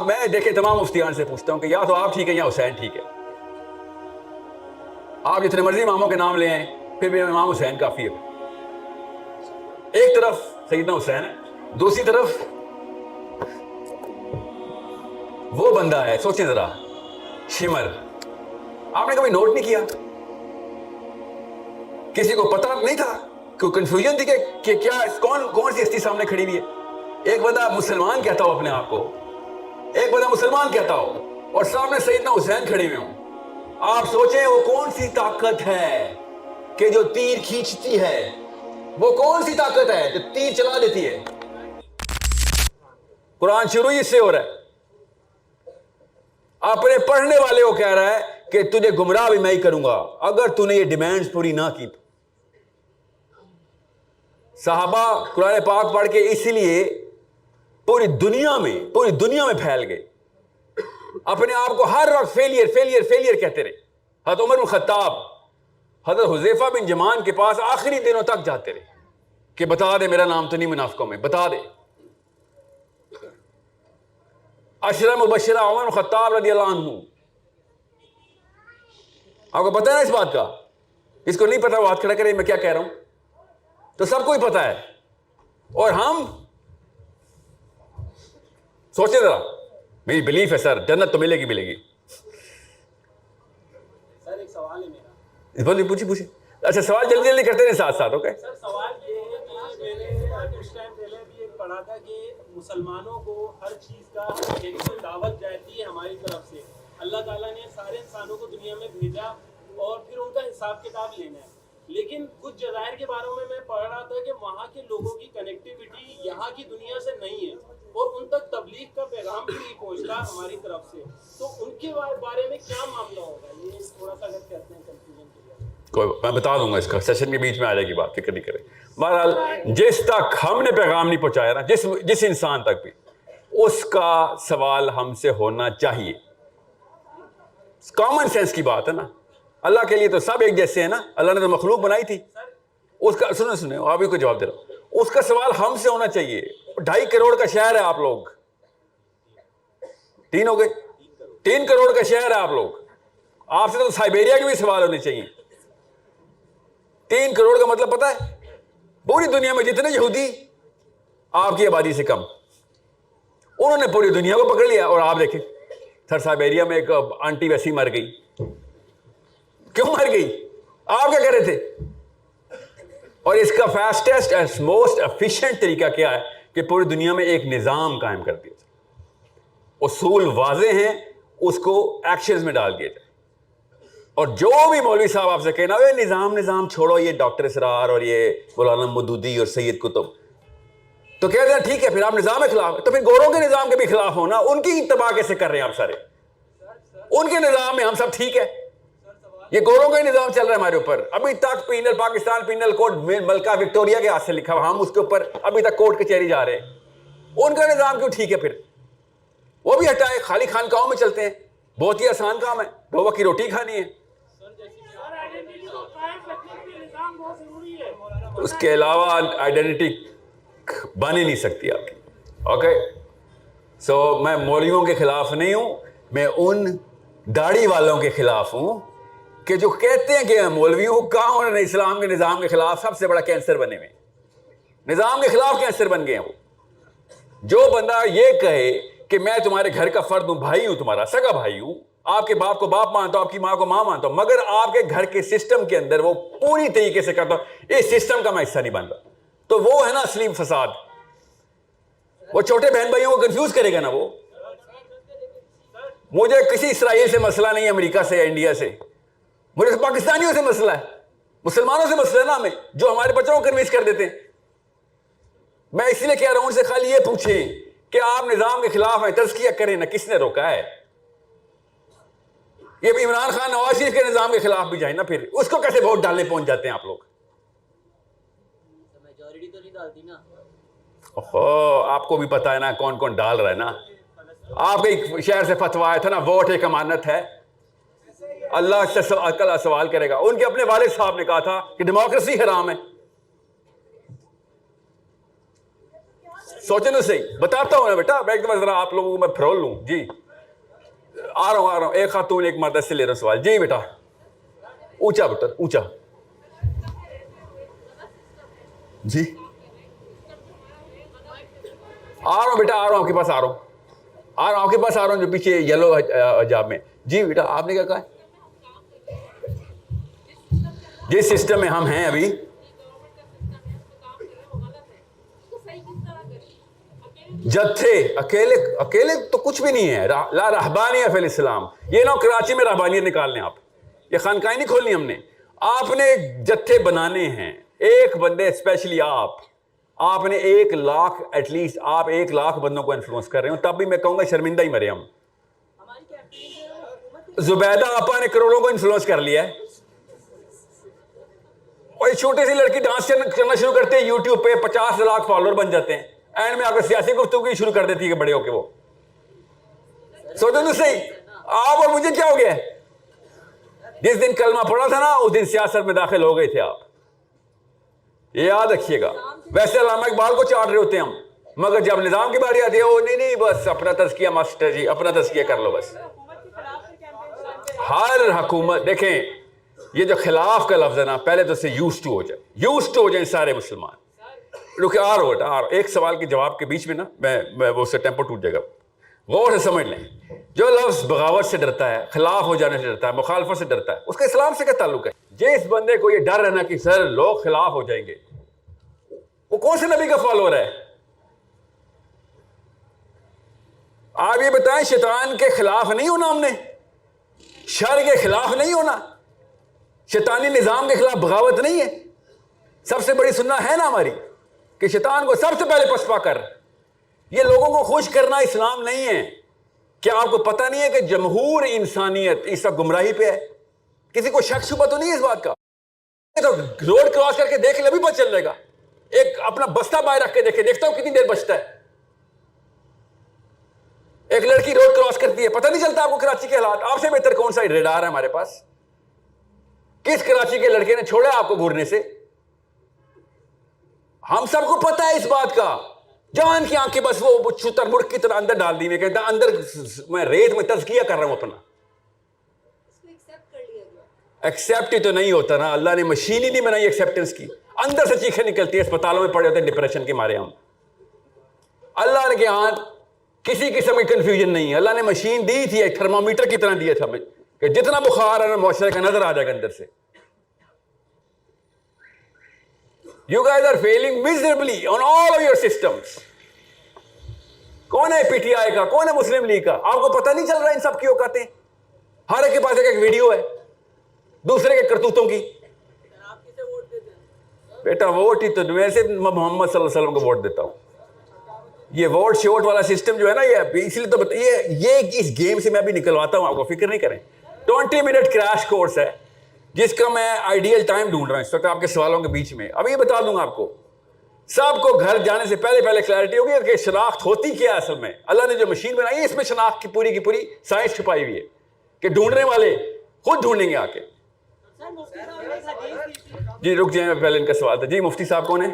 میں دیکھیں تمام مفتیان سے پوچھتا ہوں کہ یا تو آپ ٹھیک ہے یا حسین ٹھیک ہے. آپ جتنے مرضی اماموں کے نام لے آئیں پھر بھی امام حسین کافی ہے. ایک طرف سیدنا حسین ہے, دوسری طرف وہ بندہ ہے, سوچیں ذرا, شمر. آپ نے کبھی نوٹ نہیں کیا, کسی کو پتہ نہیں تھا, کوئی کنفیوژن تھی کہ کیا کون سی ہستی سامنے کھڑی ہوئی ہے. ایک بندہ مسلمان کہتا ہو اپنے آپ کو, ایک بندہ مسلمان کہتا ہو, اور سامنے سیدنا حسین کھڑے ہوئے ہوں. آپ سوچیں وہ کون سی طاقت ہے کہ جو تیر کھینچتی ہے, وہ کون سی طاقت ہے جو تیر چلا دیتی ہے. قرآن شروع ہی اس سے ہو رہا ہے. اپنے پڑھنے والے کو کہہ رہا ہے کہ تجھے گمراہ بھی میں ہی کروں گا اگر تو نے یہ ڈیمانڈز پوری نہ کی. صحابہ قرآن پاک پڑھ کے اسی لیے پوری دنیا میں پھیل گئے, اپنے آپ کو ہر وقت فیلئر کہتے رہے. حضرت عمر بن خطاب حضرت حذیفہ بن یمان کے پاس آخری دنوں تک جاتے رہے کہ بتا دے میرا نام تو نہیں منافقوں میں, بتا دے. عشرہ مبشرہ عمر بن خطاب رضی اللہ عنہ, آپ کو پتہ ہے اس بات کا؟ اس کو نہیں پتا وہ ہاتھ کھڑا کرے میں کیا کہہ رہا ہوں. تو سب کو ہی پتا ہے, اور ہم سوچیں ذرا. میری بلیف ہے سر جنت تو ملے گی. سر ایک سوال ہے میرا. بولیے, پوچھیے. اچھا سوال جلدی کرتے رہے ساتھ اوکے. سر سوال یہ ہے کہ میں نے کچھ ٹائم پہلے بھی ایک پڑھا تھا کہ مسلمانوں کو ہر چیز کا ایک دعوت جاتی ہے ہماری طرف سے. اللہ تعالیٰ نے سارے انسانوں کو دنیا میں بھیجا اور پھر ان کا حساب کتاب لینا ہے. لیکن کچھ جزائر کے بارے میں پڑھ رہا تھا کہ وہاں کے لوگوں کی کنیکٹیوٹی یہاں کی دنیا سے نہیں ہے اور ان تک تبلیغ کا پیغام بھی نہیں پہنچتا ہماری طرف سے. تو ان کے بارے میں کیا معاملہ ہوگا, یہ تھوڑا سا اگر کہتے ہیں کنفیوژن کے لیے. میں بتا دوں گا, اس کا سیشن کے بیچ میں آ جائے گی بات, فکر نہیں کریں. بہرحال جس تک ہم نے پیغام نہیں پہنچایا نا, جس انسان تک بھی, اس کا سوال ہم سے ہونا چاہیے. کامن سینس کی بات ہے نا. اللہ کے لیے تو سب ایک جیسے ہیں نا, اللہ نے تو مخلوق بنائی تھی. اس کا سنیں آپ ہی کو جواب دے رہا ہوں, اس کا سوال ہم سے ہونا چاہیے. 2.5 کروڑ کا شہر ہے آپ لوگ, 3 ہو گئے, 3 کروڑ کا شہر ہے آپ لوگ. آپ سے تو سائبیریا کے بھی سوال ہونے چاہیے. 3 کروڑ کا مطلب پتہ ہے, پوری دنیا میں جتنے یہودی آپ کی آبادی سے کم, انہوں نے پوری دنیا کو پکڑ لیا. اور آپ دیکھیں سر سائبیریا میں ایک آنٹی ویسی مر گئی. کیوں مر گئی؟ آپ کیا کہہ رہے تھے؟ اور اس کا فاسٹسٹ اینڈ موسٹ ایفیشینٹ طریقہ کیا ہے کہ پوری دنیا میں ایک نظام قائم کر دیا جائے. اصول واضح ہیں, اس کو ایکشنز میں ڈال دیا جائے. اور جو بھی مولوی صاحب آپ سے کہنا یہ نظام چھوڑو, یہ ڈاکٹر اسرار اور یہ مولانا مودودی اور سید قطب, تو کہہ دیں ٹھیک ہے پھر آپ نظام کے خلاف, تو پھر گوروں کے نظام کے بھی خلاف ہونا. ان کی اتباع کیسے کر رہے ہیں آپ سارے؟ ان کے نظام میں ہم سب ٹھیک ہے, یہ گوروں کا ہی نظام چل رہا ہے ہمارے اوپر. ابھی تک پاکستان پینل کوڈ ملکہ وکٹوریا کے ہاتھ سے لکھا ہوا, ہم اس کے اوپر ابھی تک کورٹ کچہری جا رہے ہیں. ان کا نظام کیوں ٹھیک ہے؟ پھر وہ بھی ہٹائے, خالی خانقاہوں میں چلتے ہیں. بہت ہی آسان کام ہے, 2 وقت کی روٹی کھانی ہے. اس کے علاوہ آئیڈینٹی بن ہی نہیں سکتی آپ کی. اوکے, سو میں مولویوں کے خلاف نہیں ہوں, میں ان داڑھی والوں کے خلاف ہوں کہ جو کہتے ہیں کہ مولوی ہوں. کہاں انہوں نے اسلام کے نظام کے خلاف سب سے بڑا کینسر بنے ہوئے, نظام کے خلاف کینسر بن گئے ہیں وہ. جو بندہ یہ کہے کہ میں تمہارے گھر کا فرد ہوں, بھائی ہوں, تمہارا سگا بھائی ہوں, آپ کے باپ کو باپ مانتا ہوں, آپ کی ماں کو ماں مانتا ہوں, مگر آپ کے گھر کے سسٹم کے اندر وہ پوری طریقے سے کرتا ہوں, اس سسٹم کا میں حصہ نہیں بن رہا, تو وہ ہے نا اصلی فساد. وہ چھوٹے بہن بھائیوں کو کنفیوز کرے گا نا. وہ مجھے کسی اسرائیل سے مسئلہ نہیں ہے, امریکہ سے یا انڈیا سے, مجھے پاکستانیوں سے مسئلہ ہے, مسلمانوں سے مسئلہ ہے نا ہمیں, جو ہمارے بچوں کو کنوینس کر دیتے ہیں. میں اس لیے کہہ رہا ہوں ان سے خالی یہ پوچھیں کہ آپ نظام کے خلاف ہیں, تزکیہ کریں نا, کس نے روکا ہے؟ یہ عمران خان نواز شریف کے نظام کے خلاف بھی جائیں نا, پھر اس کو کیسے ووٹ ڈالنے پہنچ جاتے ہیں آپ لوگ؟ میجورٹی تو نہیں ڈالتی نا. آپ کو بھی پتا ہے نا کون کون ڈال رہا ہے نا. آپ کے شہر سے فتوا آیا تھا نا, ووٹ ایک امانت ہے, اللہ سے سوال کرے گا. ان کے اپنے والد صاحب نے کہا تھا کہ ڈیموکریسی حرام ہے. سوچیں تو صحیح, بتاتا ہوں نا بیٹا, میں ایک دفعہ ذرا آپ لوگوں کو میں پھرول لوں. جی آ رہا ہوں, ایک خاتون ایک مرد سے لے رہا ہوں سوال. جی بیٹا اونچا بیٹا اونچا. جی آ رہا ہوں بیٹا, آ رہا ہوں آپ کے پاس, آ رہا ہوں آپ کے پاس, آ رہا ہوں جو پیچھے یلو حجاب میں. جی بیٹا آپ نے کیا کہا ہے؟ جس سسٹم میں ہم ہیں ابھی, جتھے اکیلے تو کچھ بھی نہیں ہے. لا رہبانیہ فی الاسلام. یہ نہ کراچی میں رہبانیت نکال لیں آپ, یہ خانقاہیں نہیں کھولنی ہم نے. آپ نے جتھے بنانے ہیں, ایک بندے اسپیشلی آپ نے 1 لاکھ ایٹ لیسٹ, آپ 1 لاکھ بندوں کو انفلوئنس کر رہے ہو, تب بھی میں کہوں گا شرمندہ ہی مرے ہم. زبیدہ آپا نے کروڑوں کو انفلوئنس کر لیا ہے, اور چھوٹی سی لڑکی ڈانس کرنا شروع کرتے ہیں یوٹیوب پہ, 50 لاکھ فالوور بن جاتے ہیں. اینڈ میں آ کر سیاسی گفتگو شروع کر دیتی ہے کہ بڑے ہو کے وہ. سوچو تو صحیح, آپ اور مجھے کیا ہو گیا ہے؟ جس دن کلمہ پڑھا تھا نا, اس دن سیاست میں داخل ہو گئے تھے آپ, یہ یاد رکھیے گا. ویسے علامہ اقبال کو چاٹ رہے ہوتے ہیں ہم, مگر جب نظام کی باری آتی ہے, وہ نہیں بس اپنا تزکیہ ماسٹر جی, اپنا تزکیہ کر لو بس. ہر حکومت دیکھیں, یہ جو خلاف کا لفظ ہے نا, پہلے تو اسے یوزڈ ٹو ہو جائیں سارے مسلمان. رکے ایک سوال کے جواب کے بیچ میں نا میں وہ سے ٹیمپو ٹوٹ جائے گا. غور سے سمجھ لیں, جو لفظ بغاوت سے ڈرتا ہے, خلاف ہو جانے سے ڈرتا ہے, مخالفت سے ڈرتا ہے, اس کا اسلام سے کیا تعلق ہے؟ جس بندے کو یہ ڈر ہے نا کہ سر لوگ خلاف ہو جائیں گے, وہ کون سے نبی کا فالوور ہے؟ آپ یہ بتائیں, شیطان کے خلاف نہیں ہونا ہم نے, شر کے خلاف نہیں ہونا, شیطانی نظام کے خلاف بغاوت نہیں ہے. سب سے بڑی سنت ہے نا ہماری کہ شیطان کو سب سے پہلے پسپا کر. یہ لوگوں کو خوش کرنا اسلام نہیں ہے. کیا آپ کو پتہ نہیں ہے کہ جمہور انسانیت اس وقت گمراہی پہ ہے؟ کسی کو شک شبہ تو نہیں ہے اس بات کا؟ تو روڈ کراس کر کے دیکھ لے, ابھی پتہ چل جائے گا. ایک اپنا بستہ باہر رکھ کے دیکھتا ہوں کتنی دیر بچتا ہے. ایک لڑکی روڈ کراس کرتی ہے, پتہ نہیں چلتا آپ کو کراچی کے حالات. آپ سے بہتر کون سا ریڈار ہے ہمارے پاس؟ کس کراچی کے لڑکے نے چھوڑا آپ کو گھورنے سے؟ ہم سب کو پتہ ہے اس بات کا. جوان کی آنکھیں بس وہ چھتر مڑک کی طرح اندر ڈال دی ہوئی, کہتا اندر میں ریت میں تزکیہ کر رہا ہوں اپنا. ایکسیپٹ ہی تو نہیں ہوتا نا, اللہ نے مشین ہی نہیں بنائی ایکسیپٹنس کی. اندر سے چیخیں نکلتی ہے, اسپتالوں میں پڑے ہوتے ہیں ڈپریشن کے مارے ہم. اللہ نے کے ہاں کسی قسم کی کنفیوژن نہیں ہے. اللہ نے مشین دی تھی, ایک تھرمامیٹر کی طرح دیا تھا کہ جتنا بخار ہے نا معاشرے کا نظر آ جائے گا اندر سے. You guys are failing miserably on all of your systems. کون ہے پی ٹی آئی کا, کون ہے مسلم لیگ کا؟ آپ کو پتہ نہیں چل رہا ان سب کی اوقاتیں؟ ہر ایک کے پاس ایک ویڈیو ہے دوسرے کے کرتوتوں کی. بیٹا ووٹ ہی تو میں سے محمد صلی اللہ علیہ وسلم کو ووٹ دیتا ہوں. یہ ووٹ شوٹ والا سسٹم جو ہے نا, یہ اس لیے تو یہ اس گیم سے میں بھی نکلواتا ہوں, آپ کو فکر نہیں کریں. 20 منٹ کریش کورس ہے جس کا میں آئیڈیل ٹائم ڈھونڈ رہا ہوں اس وقت آپ کے سوالوں کے بیچ میں. اب یہ بتا دوں گا آپ کو, سب کو گھر جانے سے پہلے کلیئرٹی ہوگی کہ شناخت ہوتی کیا ہے اصل میں. اللہ نے جو مشین بنائی ہے اس میں شناخت کی پوری سائنس چھپائی ہوئی ہے کہ ڈھونڈنے والے خود ڈھونڈیں گے آ کے. جی رک جائیں, میں پہلے ان کا سوال تھا. جی مفتی صاحب کون ہیں؟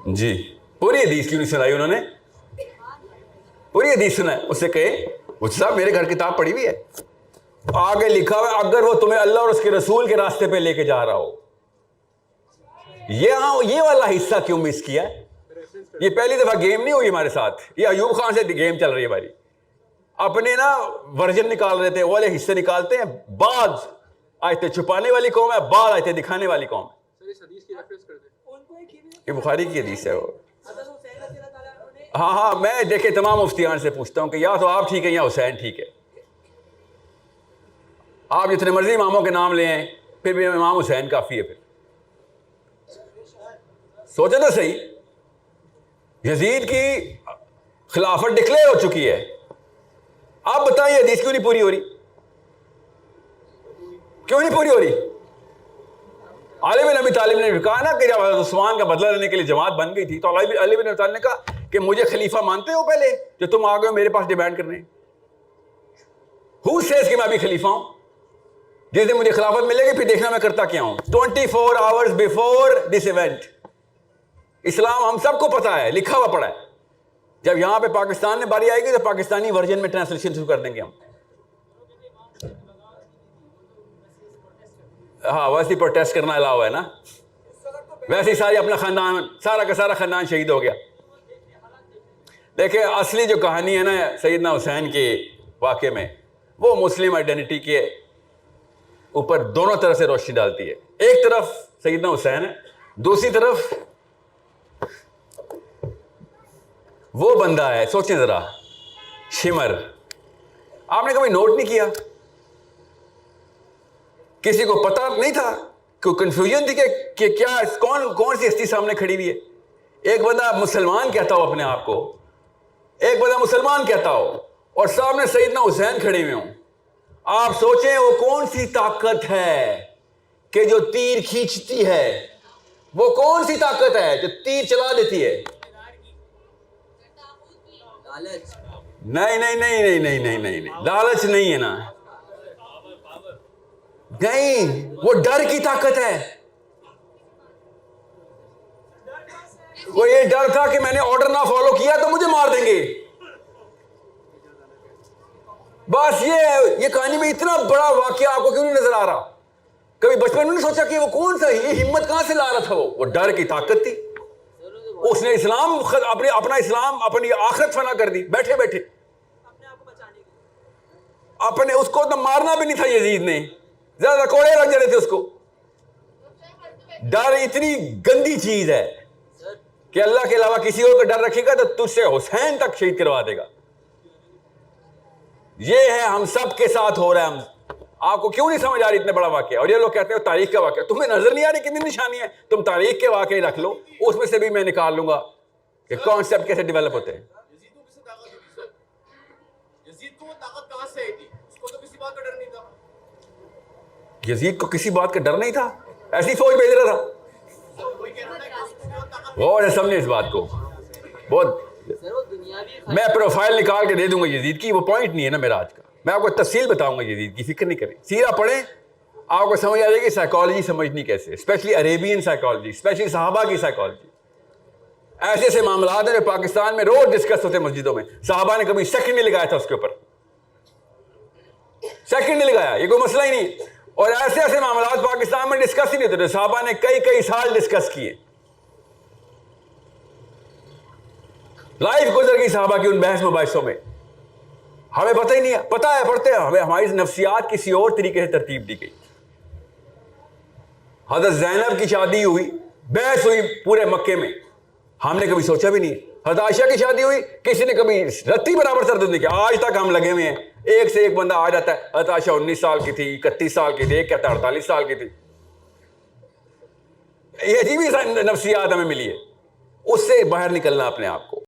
جی پوری حدیث کیوں نہیں سنائی انہوں نے؟ پوری حدیث سنا ہے. اس سے کہے مجھ صاحب میرے گھر کتاب پڑھی ہوئی ہے, آگے لکھا ہوا ہے اگر وہ تمہیں اللہ اور اس کے رسول کے راستے پہ لے کے جا رہا ہو. یہ والا حصہ کیوں مس کیا ہے؟ یہ پہلی دفعہ گیم نہیں ہوئی ہمارے ساتھ, یہ ایوب خان سے گیم چل رہی ہے ہماری. اپنے نا ورژن نکال رہے تھے, وہ والے حصے نکالتے ہیں. بعض آیتیں چھپانے والی قوم ہے, بعض آیتیں دکھانے والی قوم ہے. یہ بخاری کی حدیث ہے وہ. ہاں میں دیکھے تمام مفتیان سے پوچھتا ہوں کہ یا تو آپ ٹھیک ہے یا حسین ٹھیک ہے. آپ جتنے مرضی اماموں کے نام لے ہیں, پھر بھی امام حسین کافی ہے. پھر سوچے تو صحیح, یزید کی خلافت ڈکلیئر ہو چکی ہے. آپ بتائیں حدیث کیوں نہیں پوری ہو رہی؟ کیوں نہیں پوری ہو رہی؟ علی بن ابی طالب نے کہا نا کہ جب حضرت عثمان کا بدلہ لینے کے لیے جماعت بن گئی تھی تو علی بن ابی طالب نے کہا کہ مجھے خلیفہ مانتے ہو پہلے جو تم آ گئے ہو میرے پاس ڈیمانڈ کرنے. ہو سیز کہ میں ابھی خلیفہ ہوں؟ جس دن مجھے خلافت ملے گی پھر دیکھنا میں کرتا کیا ہوں. 24 hours before this event اسلام ہم سب کو پتا ہے, لکھا ہوا پڑا ہے. جب یہاں پہ پاکستان میں باری آئے گی تو پاکستانی ورژن میں ٹرانسلیشن شروع کر دیں گے ہم. ہاں ویسے پروٹیسٹ کرنا الاؤ ہے نا, ویسے ساری اپنا خاندان سارا کا سارا خاندان شہید ہو گیا. دیکھیں اصلی جو کہانی ہے نا سیدنا حسین کے واقعے میں, وہ مسلم آئیڈینٹی کے اوپر دونوں طرح سے روشنی ڈالتی ہے. ایک طرف سیدنا حسین ہے, دوسری طرف وہ بندہ ہے, سوچیں ذرا, شمر. آپ نے کبھی نوٹ نہیں کیا, کسی کو پتا نہیں تھا, کوئی کنفیوژن تھی کہ کیا کون سی ہستی سامنے کھڑی ہوئی ہے. ایک بندہ مسلمان کہتا ہو اپنے آپ کو, ایک بندہ مسلمان کہتا ہو, اور سامنے سیدنا حسین کھڑے ہوئے ہوں. آپ سوچیں وہ کون سی طاقت ہے کہ جو تیر کھینچتی ہے, وہ کون سی طاقت ہے جو تیر چلا دیتی ہے. نہیں نہیں نہیں نہیں نہیں نہیں نہیں, لالچ نہیں ہے نا, نہیں, وہ ڈر کی طاقت ہے. وہ یہ ڈر تھا کہ میں نے آرڈر نہ فالو کیا تو مجھے مار دیں گے. بس یہ کہانی میں اتنا بڑا واقعہ آپ کو کیوں نہیں نظر آ رہا؟ کبھی بچپن میں نہیں سوچا کہ وہ کون سا, یہ ہمت کہاں سے لا رہا تھا؟ وہ ڈر کی طاقت تھی. اس نے اسلام اپنا اسلام اپنی آخرت فنا کر دی بیٹھے بیٹھے. اپنے اس کو تو مارنا بھی نہیں تھا یزید نے, زیادہ کوڑے لگ جاتے تھے اس کو. ڈر اتنی گندی چیز ہے کہ اللہ کے علاوہ کسی اور کا ڈر رکھے گا تو تجھ سے حسین تک شہید کروا دے گا. یہ ہے ہم سب کے ساتھ ہو رہا ہے. آپ کو کیوں نہیں سمجھ آ رہی اتنا بڑا واقعہ؟ اور یہ لوگ کہتے ہیں تاریخ کا واقعہ, تمہیں نظر نہیں آ رہی کتنی نشانی ہے؟ تم تاریخ کے واقعے رکھ لو, اس میں سے بھی میں نکال لوں گا کہ کانسیپٹ کیسے ڈیولپ ہوتے ہیں. یزید کو کسی بات کا ڈر نہیں تھا, ایسی فوج بھیج رہا تھا. غور سے سمجھیں اس بات کو. بہت میں پروفائل نکال کے دے دوں گا یزید کی, وہ پوائنٹ نہیں ہے نا میرا آج کا. میں آپ کو تفصیل بتاؤں گا یزید کی, فکر نہیں کریں. سیرہ پڑھیں, آپ کو سمجھ آ جائے گی سائیکالوجی سمجھنی کیسے, اسپیشلی عربین سائیکالوجی, اسپیشلی صحابہ کی سائیکالوجی. ایسے ایسے معاملات ہیں جو پاکستان میں روز ڈسکس ہوتے ہیں مسجدوں میں. صحابہ نے کبھی سیکنڈ نہیں لگایا تھا اس کے اوپر, سیکنڈ نہیں لگایا, یہ کوئی مسئلہ ہی نہیں. اور ایسے ایسے معاملات پاکستان میں ڈسکس ہی نہیں ہوتے, صحابہ نے کئی سال ڈسکس کیے. لائف گزر گئی صحابہ کی ان بحث مباحثوں میں, ہمیں پتہ ہی نہیں ہے. پتہ ہے پڑھتے ہیں, ہمیں ہماری نفسیات کسی اور طریقے سے ترتیب دی گئی. حضرت زینب کی شادی ہوئی, بحث ہوئی پورے مکے میں, ہم نے کبھی سوچا بھی نہیں. حضرت عائشہ کی شادی ہوئی, کسی نے کبھی رتی برابر تردد نہیں کیا. آج تک ہم لگے ہوئے ہیں, ایک سے ایک بندہ آ جاتا ہے. حضرت عائشہ 19 سال کی تھی, 31 سال کی تھی, ایک کہتا 48 سال کی تھی. یہ عجیب نفسیات ہمیں ملی ہے. اس سے باہر نکلنا اپنے آپ کو.